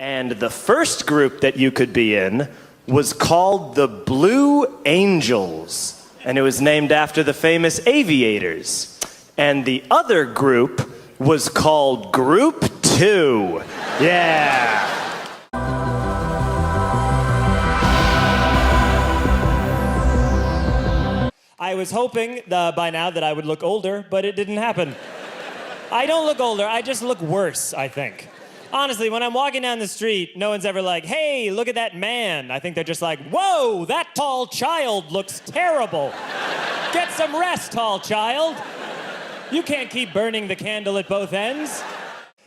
And the first group that you could be in was called the Blue Angels. And it was named after the famous aviators. And the other group was called Group 2. Yeah. I was hoping by now that I would look older, but it didn't happen. I don't look older, I just look worse, I think. Honestly, when I'm walking down the street, no one's ever like, hey, look at that man. I think they're just like, whoa, that tall child looks terrible. Get some rest, tall child. You can't keep burning the candle at both ends.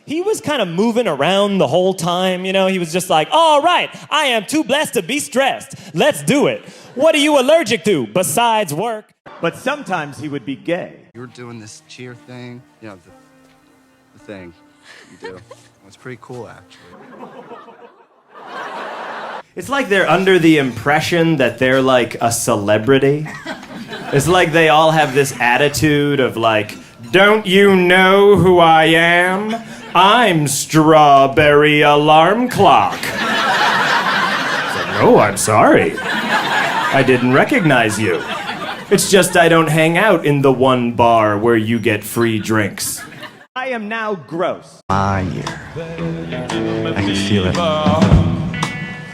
He was kind of moving around the whole time, you know? He was just like, all right, I am too blessed to be stressed. Let's do it. What are you allergic to besides work? But sometimes he would be gay. You were doing this cheer thing, you know, the thing you do. It's pretty cool, actually. It's like they're under the impression that they're like a celebrity. It's like they all have this attitude of like, don't you know who I am? I'm Strawberry Alarm Clock. It's like, no, I'm sorry. I didn't recognize you. It's just I don't hang out in the one bar where you get free drinks. I am now gross. My year. I can feel it.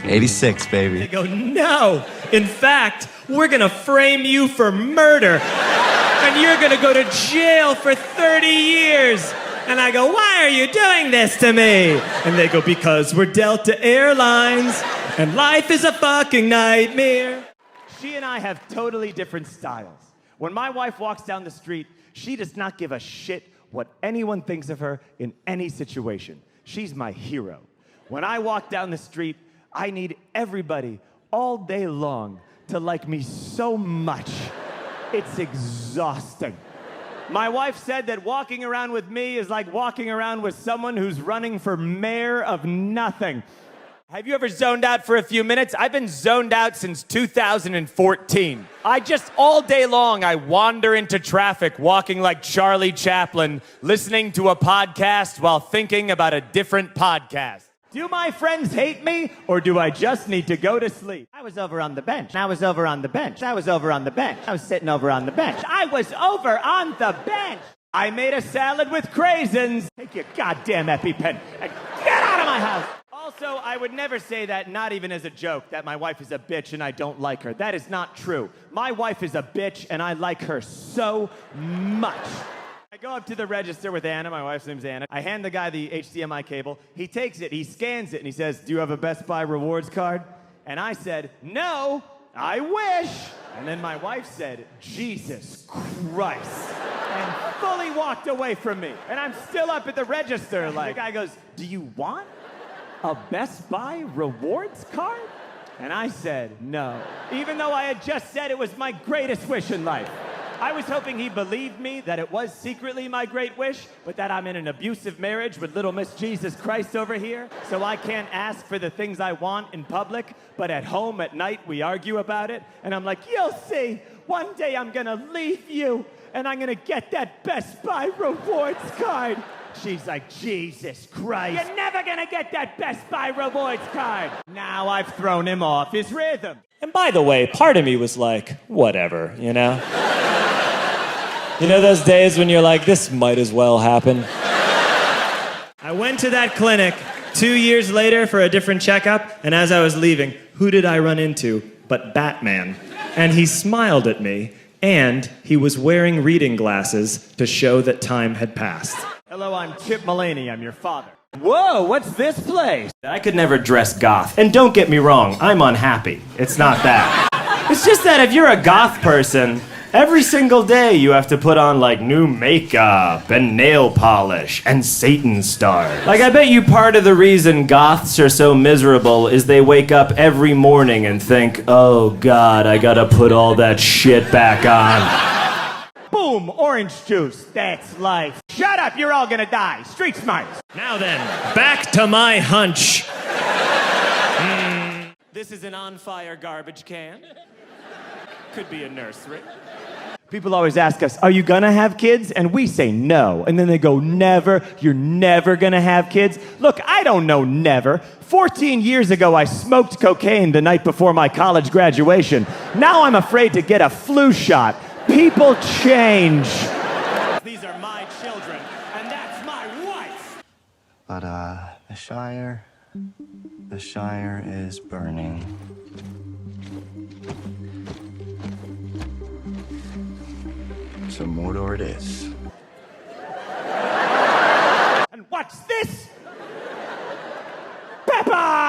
86, baby. They go, no. In fact, we're gonna frame you for murder. And you're gonna go to jail for 30 years. And I go, why are you doing this to me? And they go, because we're Delta Airlines, and life is a fucking nightmare. She and I have totally different styles. When my wife walks down the street, she does not give a shit what anyone thinks of her in any situation. She's my hero. When I walk down the street, I need everybody all day long to like me so much. It's exhausting. My wife said that walking around with me is like walking around with someone who's running for mayor of nothing. Have you ever zoned out for a few minutes? I've been zoned out since 2014. All day long, I wander into traffic, walking like Charlie Chaplin, listening to a podcast while thinking about a different podcast. Do my friends hate me, or do I just need to go to sleep? I was over on the bench. I was over on the bench. I was over on the bench. I was sitting over on the bench. I was over on the bench. I made a salad with craisins. Take your goddamn EpiPen and get out of my house. Also, I would never say that, not even as a joke, that my wife is a bitch and I don't like her. That is not true. My wife is a bitch and I like her so much. I go up to the register with Anna, my wife's name's Anna. I hand the guy the HDMI cable. He takes it, he scans it, and he says, do you have a Best Buy rewards card? And I said, no, I wish. And then my wife said, Jesus Christ. And fully walked away from me. And I'm still up at the register like, the guy goes, do you want a Best Buy rewards card? And I said, no. Even though I had just said it was my greatest wish in life. I was hoping he believed me that it was secretly my great wish, but that I'm in an abusive marriage with little Miss Jesus Christ over here, so I can't ask for the things I want in public, but at home at night we argue about it, and I'm like, you'll see, one day I'm gonna leave you, and I'm gonna get that Best Buy rewards card. She's like, Jesus Christ. You're never gonna get that Best Buy rewards card. Now I've thrown him off his rhythm. And by the way, part of me was like, whatever, you know? You know those days when you're like, this might as well happen? I went to that clinic 2 years later for a different checkup, and as I was leaving, who did I run into but Batman? And he smiled at me, and he was wearing reading glasses to show that time had passed. Hello, I'm Chip Mulaney. I'm your father. Whoa, what's this place? I could never dress goth. And don't get me wrong, I'm unhappy. It's not that. It's just that if you're a goth person, every single day you have to put on like new makeup and nail polish and Satan stars. Like I bet you part of the reason goths are so miserable is they wake up every morning and think, oh God, I gotta put all that shit back on. Boom, orange juice, that's life. Shut up, you're all gonna die. Street smarts. Now then, back to my hunch. This is an on-fire garbage can. Could be a nursery. People always ask us, are you gonna have kids? And we say no. And then they go, never, you're never gonna have kids? Look, I don't know never. 14 years ago, I smoked cocaine the night before my college graduation. Now I'm afraid to get a flu shot. People change. These are my children, and that's my wife. But, the Shire is burning. So Mordor it is. And what's this? Pepper!